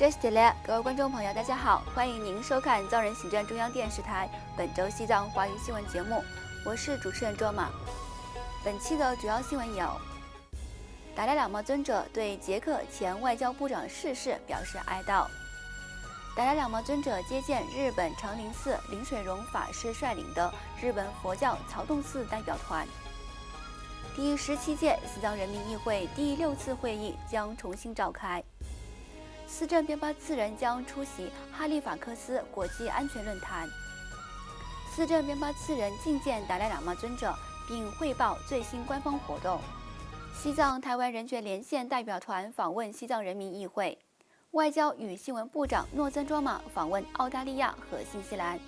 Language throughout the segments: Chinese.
Just Delay，各位观众朋友，大家好，欢迎您收看藏人行政中央电视台本周西藏华语新闻节目，我是主持人卓玛。本期的主要新闻有：达赖喇嘛尊者对捷克前外交部长逝世表示哀悼；达赖喇嘛尊者接见日本长林寺林水荣法师率领的日本佛教曹洞寺代表团；第17届西藏人民议会第6次会议将重新召开。司政边巴次仁将出席哈利法克斯国际安全论坛。司政边巴次仁觐见达赖喇嘛尊者，并汇报最新官方活动。西藏台湾人权连线代表团访问西藏人民议会。外交与新闻部长诺增卓玛访问澳大利亚和新西兰。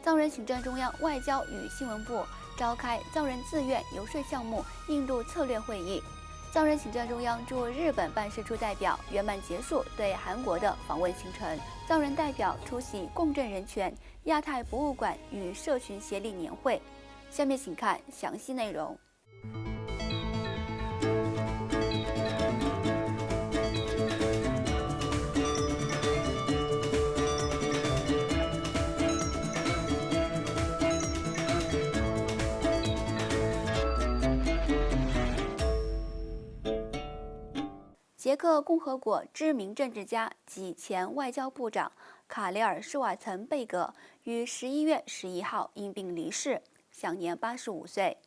藏人行政中央外交与新闻部召开藏人自愿游说项目印度策略会议。藏人行政中央驻日本办事处代表圆满结束对韩国的访问行程。藏人代表出席共振人权亚太博物馆与社群协力年会。下面请看详细内容。捷克共和国知名政治家及前外交部长卡雷尔·施瓦岑贝格于11月11号因病离世，享年85岁。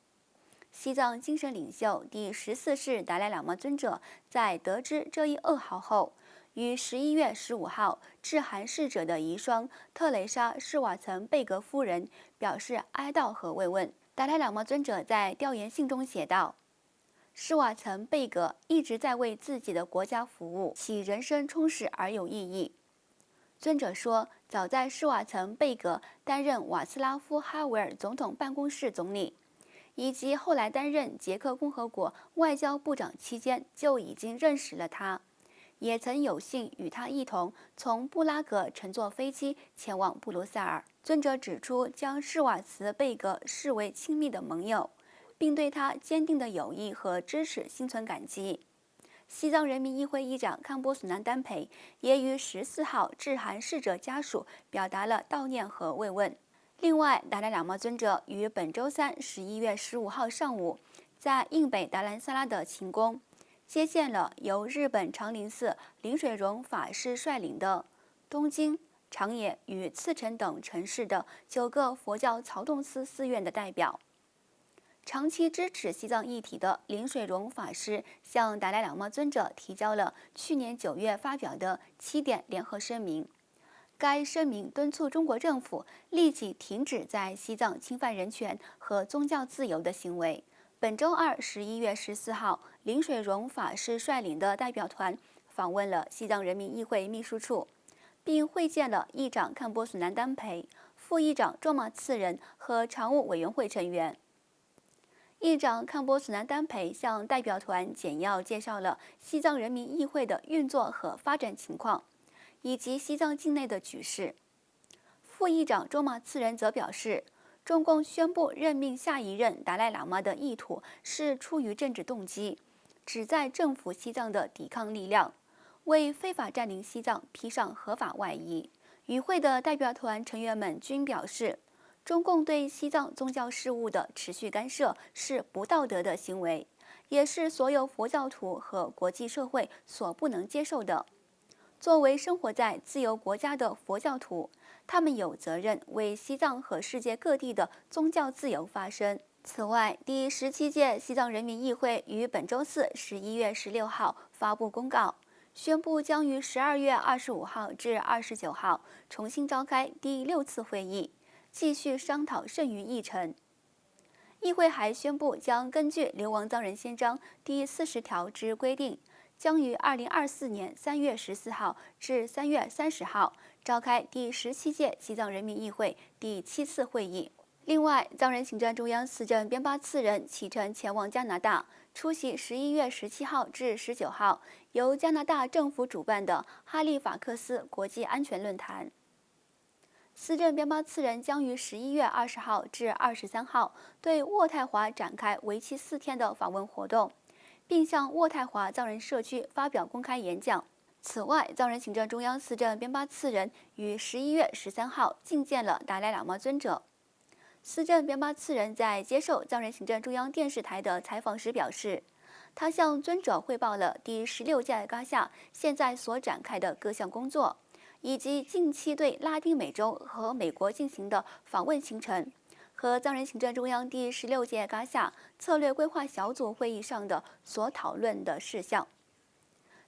西藏精神领袖第14世达赖喇嘛尊者在得知这一噩耗后，于11月15号致函逝者的遗孀特蕾莎·施瓦岑贝格夫人，表示哀悼和慰问。达赖喇嘛尊者在调研信中写道：施瓦岑贝格一直在为自己的国家服务，其人生充实而有意义。尊者说，早在施瓦岑贝格担任瓦茨拉夫·哈维尔总统办公室总理，以及后来担任捷克共和国外交部长期间，就已经认识了他，也曾有幸与他一同从布拉格乘坐飞机前往布鲁塞尔。尊者指出，将施瓦茨贝格视为亲密的盟友，并对他坚定的友谊和支持心存感激。西藏人民议会议长康波苏南丹培也于14号致函逝者家属，表达了悼念和慰问。另外，达赖喇嘛尊者于本周三11月15号上午，在印北达兰萨拉的勤宫接见了由日本长林寺林水荣法师率领的东京、长野与茨城等城市的9个佛教曹洞寺寺院的代表。长期支持西藏议题的林水荣法师向达赖喇嘛尊者提交了去年9月发表的7点联合声明。该声明敦促中国政府立即停止在西藏侵犯人权和宗教自由的行为。本周二11月14号，林水荣法师率领的代表团访问了西藏人民议会秘书处，并会见了议长康波苏南丹培、副议长卓玛次仁和常务委员会成员。议长康波苏南丹培向代表团简要介绍了西藏人民议会的运作和发展情况，以及西藏境内的局势。副议长卓玛次仁则表示，中共宣布任命下一任达赖喇嘛的意图是出于政治动机，旨在政府西藏的抵抗力量，为非法占领西藏披上合法外衣。与会的代表团成员们均表示，中共对西藏宗教事务的持续干涉是不道德的行为，也是所有佛教徒和国际社会所不能接受的。作为生活在自由国家的佛教徒，他们有责任为西藏和世界各地的宗教自由发声。此外，第17届西藏人民议会于本周四11月16号发布公告，宣布将于12月25号至29号重新召开第6次会议，继续商讨剩余议程。议会还宣布将根据《流亡藏人宪章》第40条之规定，将于2024年3月14号至3月30号召开第17届西藏人民议会第7次会议。另外，藏人行政中央司政边巴次仁启程前往加拿大，出席11月17号至19号由加拿大政府主办的哈利法克斯国际安全论坛。司政边巴次仁将于11月20号至23号对渥太华展开为期4天的访问活动，并向渥太华藏人社区发表公开演讲。此外，藏人行政中央司政边巴次仁于11月13号觐见了达赖喇嘛尊者。司政边巴次仁在接受藏人行政中央电视台的采访时表示，他向尊者汇报了第16届噶夏现在所展开的各项工作，以及近期对拉丁美洲和美国进行的访问行程，和藏人行政中央第16届噶夏策略规划小组会议上的所讨论的事项。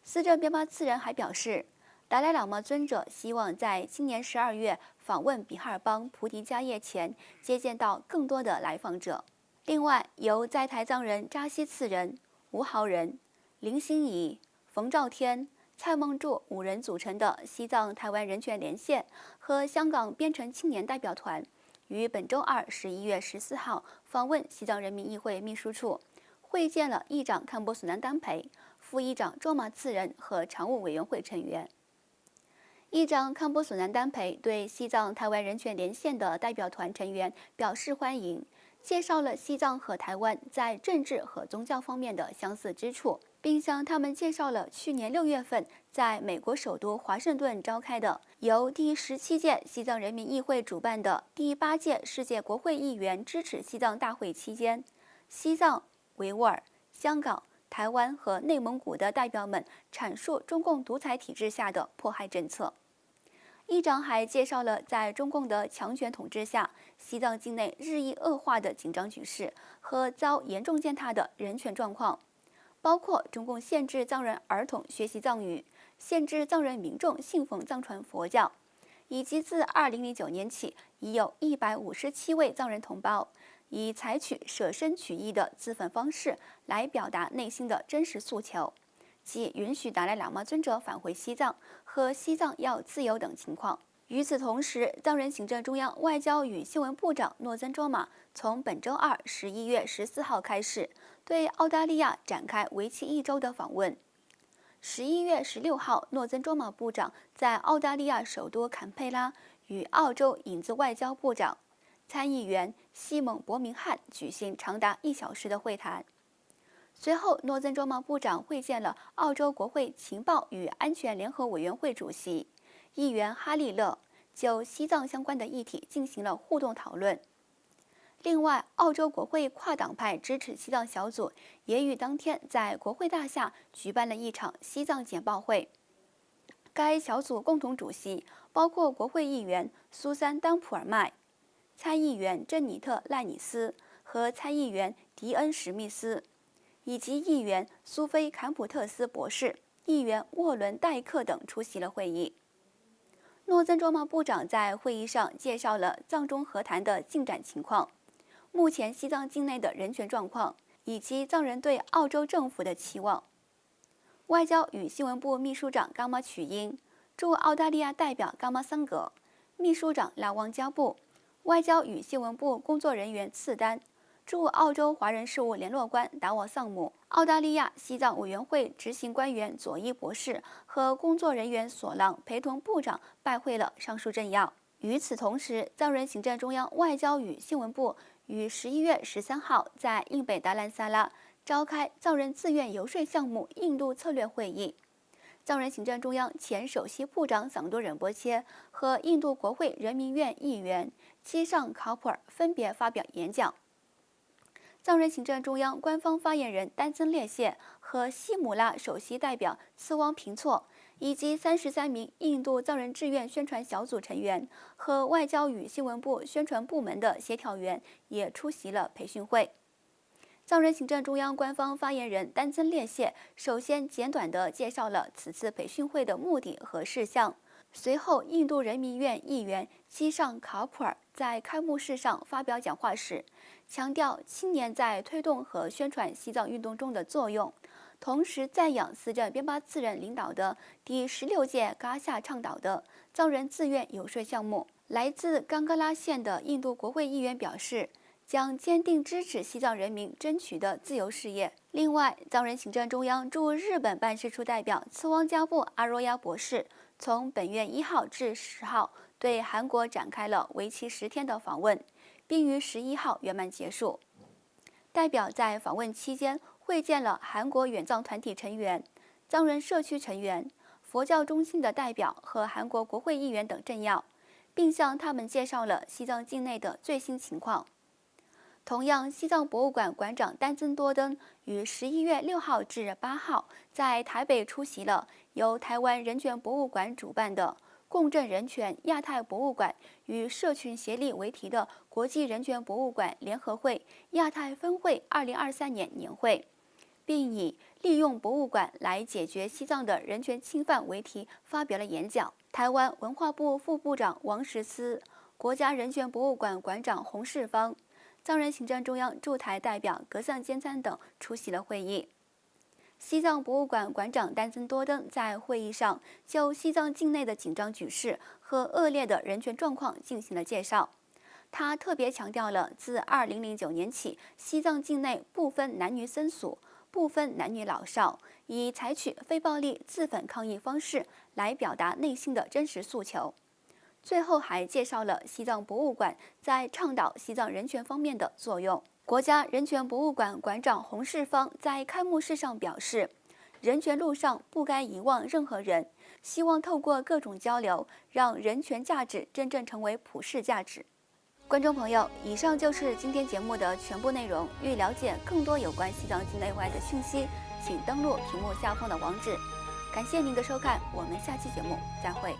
司政边巴次仁还表示，达赖喇嘛尊者希望在今年12月访问比哈尔邦菩提迦叶前，接见到更多的来访者。另外，由在台藏人扎西次仁、吴豪人、林心怡、冯兆天、蔡梦柱5人组成的西藏台湾人权连线和香港边城青年代表团，于本周二11月14号访问西藏人民议会秘书处，会见了议长堪波索南丹培、副议长卓玛次仁和常务委员会成员。议长堪波索南丹培对西藏台湾人权连线的代表团成员表示欢迎，介绍了西藏和台湾在政治和宗教方面的相似之处，并向他们介绍了去年6月份在美国首都华盛顿召开的由第17届西藏人民议会主办的第8届世界国会议员支持西藏大会期间，西藏、维吾尔、香港、台湾和内蒙古的代表们阐述中共独裁体制下的迫害政策。议长还介绍了在中共的强权统治下，西藏境内日益恶化的紧张局势和遭严重践踏的人权状况，包括中共限制藏人儿童学习藏语、限制藏人民众信奉藏传佛教，以及自2009年起，已有157位藏人同胞以采取舍身取义的自焚方式来表达内心的真实诉求，即允许达赖喇嘛尊者返回西藏和西藏要自由等情况。与此同时，藏人行政中央外交与新闻部长诺增卓玛从本周二11月14号开始，对澳大利亚展开为期1周的访问。11月16号，诺增卓玛部长在澳大利亚首都坎佩拉与澳洲影子外交部长、参议员西蒙·伯明翰举行长达1小时的会谈。随后，诺增卓玛部长会见了澳洲国会情报与安全联合委员会主席议员哈利勒，就西藏相关的议题进行了互动讨论。另外，澳洲国会跨党派支持西藏小组也于当天在国会大厦举办了一场西藏简报会。该小组共同主席包括国会议员苏珊·丹普尔麦、参议员珍妮特·赖尼斯和参议员迪恩·史密斯，以及议员苏菲·坎普特斯博士、议员沃伦·戴克等出席了会议。诺增卓玛部长在会议上介绍了藏中和谈的进展情况、目前西藏境内的人权状况，以及藏人对澳洲政府的期望。外交与新闻部秘书长伽马曲英、驻澳大利亚代表伽马桑格、秘书长拉旺加布、外交与新闻部工作人员次丹、驻澳洲华人事务联络官达沃桑姆、澳大利亚西藏委员会执行官员佐伊博士和工作人员索朗陪同部长拜会了上述政要。与此同时，藏人行政中央外交与新闻部于11月13号在印北达兰萨拉召开藏人自愿游说项目印度策略会议。藏人行政中央前首席部长桑多仁波切和印度国会人民院议员基尚考普尔分别发表演讲。藏人行政中央官方发言人丹增列谢和西姆拉首席代表次汪平措，以及33名印度藏人志愿宣传小组成员和外交与新闻部宣传部门的协调员也出席了培训会。藏人行政中央官方发言人丹增列谢首先简短地介绍了此次培训会的目的和事项。随后，印度人民院议员基尚考普尔在开幕式上发表讲话时，强调青年在推动和宣传西藏运动中的作用，同时赞扬司政边巴次仁领导的第16届噶夏倡导的藏人自愿游说项目。来自冈格拉县的印度国会议员表示，将坚定支持西藏人民争取的自由事业。另外，藏人行政中央驻日本办事处代表次汪加布阿若亚博士从本月1号至10号对韩国展开了为期10天的访问，并于11号圆满结束。代表在访问期间会见了韩国远藏团体成员、藏人社区成员、佛教中心的代表和韩国国会议员等政要，并向他们介绍了西藏境内的最新情况。同样，西藏博物馆馆长丹增多登于11月6号至8号在台北出席了由台湾人权博物馆主办的“共振人权亚太博物馆与社群协力”为题的国际人权博物馆联合会亚太分会2023年年会，并以利用博物馆来解决西藏的人权侵犯为题发表了演讲。台湾文化部副部长王石思、国家人权博物馆馆长洪世芳、藏人行政中央驻台代表格桑坚参等出席了会议。西藏博物馆馆长丹增多登在会议上就西藏境内的紧张局势和恶劣的人权状况进行了介绍。他特别强调了自2009年起，西藏境内不分男女僧俗、不分男女老少，以采取非暴力自焚抗议方式来表达内心的真实诉求。最后还介绍了西藏博物馆在倡导西藏人权方面的作用。国家人权博物馆馆长洪世芳在开幕式上表示，人权路上不该遗忘任何人，希望透过各种交流，让人权价值真正成为普世价值。观众朋友，以上就是今天节目的全部内容。欲了解更多有关西藏境内外的讯息，请登录屏幕下方的网址。感谢您的收看，我们下期节目再会。